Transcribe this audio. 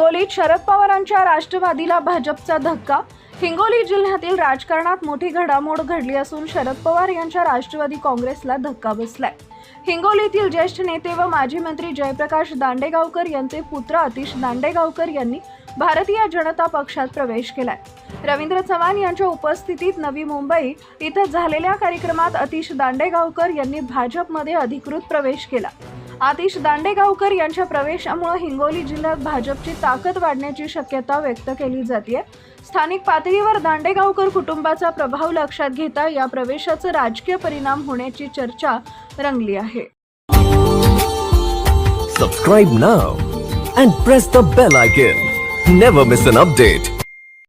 हिंगोलीत शरद पवारांच्या राष्ट्रवादीला भाजपचा धक्का। हिंगोली जिल्ह्यातील राजकारणात मोठी घडामोड घडली असून शरद पवार यांच्या राष्ट्रवादी काँग्रेसला धक्का बसलाय। हिंगोलीतील ज्येष्ठ नेते व माजी मंत्री जयप्रकाश दांडेगावकर यांचे पुत्र आतिश दांडेगावकर यांनी भारतीय जनता पक्षात प्रवेश केलाय। रवींद्र चव्हाण यांच्या उपस्थितीत नवी मुंबई इथं झालेल्या कार्यक्रमात आतिश दांडेगावकर यांनी भाजपमध्ये अधिकृत प्रवेश केला। आतिश दांडेगावकर यांच्या प्रवेशामुळे हिंगोली जिल्ह्यात भाजपची ताकद वाढण्याची शक्यता व्यक्त केली जाते। स्थानिक पातळीवर दांडेगावकर कुटुंबाचा प्रभाव लक्षात घेता या प्रवेशाचे राजकीय परिणाम होण्याची चर्चा रंगली आहे। Subscribe now and press the bell icon. Never miss an update.